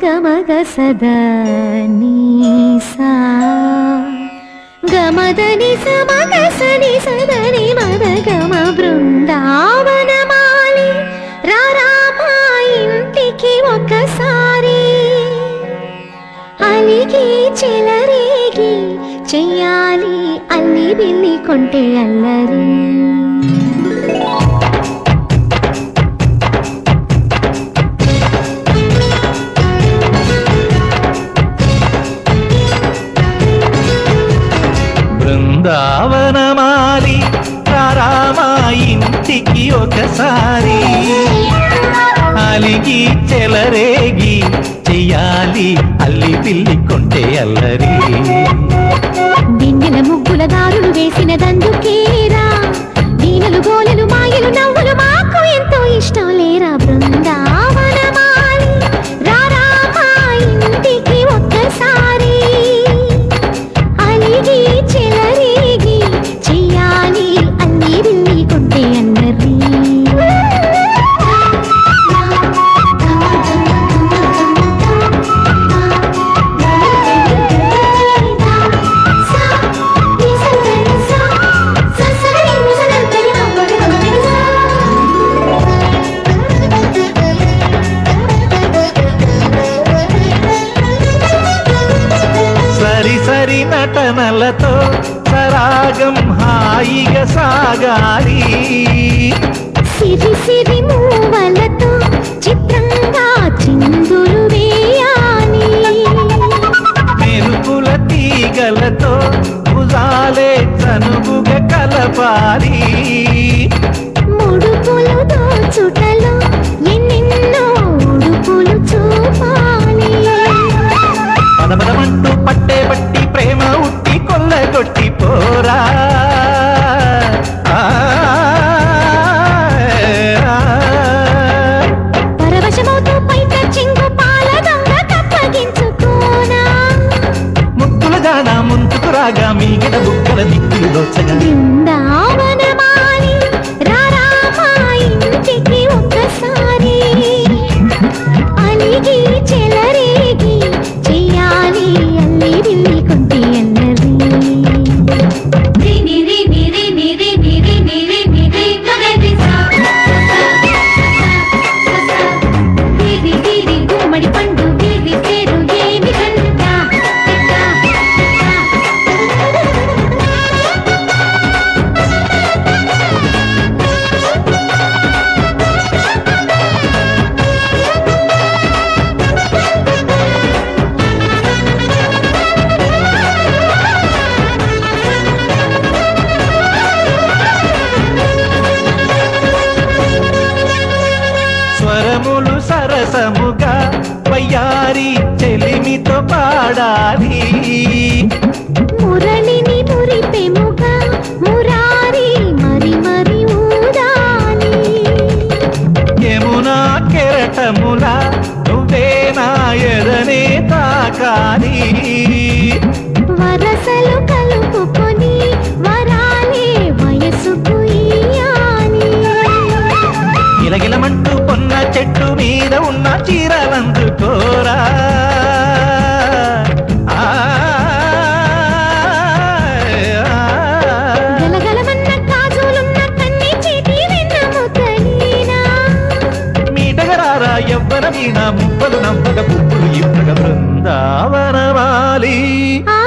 గమగ సదా నీసా గమదని సమగ సని సదని మద గమ బృందావనమాలి రారామా ఇంటికి ఒకసారి అలిగి చెలరేగి చెయ్యాలి అల్లి బిల్లి కొంటే అల్లరి బృందావనమాలి రారామా ఇంటికి ఒకసారి అలిగి చెలరేగి చెయ్యాలి అల్లి పిల్లి కొంటే అల్లరి దిన్నెల ముగ్గుల దారులు వేసిన దందుకేరా దీనలు గోలెలు మాయలు నవ్వులు మాకు ఎంతో ఇష్టం లేరా బృందావనమాలి రారామా ఇంటికి ఒక్కసారి అలిగి చెలరేగి చెయ్యాలి అల్లి బిల్లి కొంటే అల్లరి సరి నటనలతో సరాగం హాయిగా సాగాలి సిరి సిరి మూవలతో చిత్రంగా చిందులు వేయాలి మెరుపుల తీగలతో భుజాలే చనువుగా కలపాలి ముడుపులు దోచుటలో ఎన్నెన్నో ఉడుపులు చూపాలి పదపదమంటూ పట్టే పట్టి ప్రేమ ఉట్టి కొల్లగొట్టి పోరా పరవశమవుతూ పైట చెంగు పాల దొంగ కప్పగించుకోనా ముక్కుల జాన ముందుకు రాగా మీగడ బుక్కల దిక్కులు దోచగా బృందావనమాలి రారామా ఇంటికి ఒక్కసారి అలిగి చెలరేగి చెయ్యాలి అల్లి బిల్లి కొంటే అల్లరి గుమ్మడి పండు వీరి పేరు ఏమి కంటా స్వరములు సరసముగా వయ్యారి చెలిమితో పాడాలి మురళిని మురిపెముగా మురారి మరి మరి ఊదాలి యమునా కెరటముల నువ్వే నా ఎదనే తాకాలి వరసలు కలుపుకొని వరాలే వయసుకు ఇయ్యాలి గిలగిలమంటూ పొన్న చెట్టు మీద ఉన్న చీరలందుకోరా గలగలమన్న కాజులున్న కన్ని చేతి వెన్నముకలీనా మీటగరారా ఎవ్వర వీణ ముప్పలు నవ్వగ పువ్వులు ఇవ్వగ బృందావనమాలి ఆ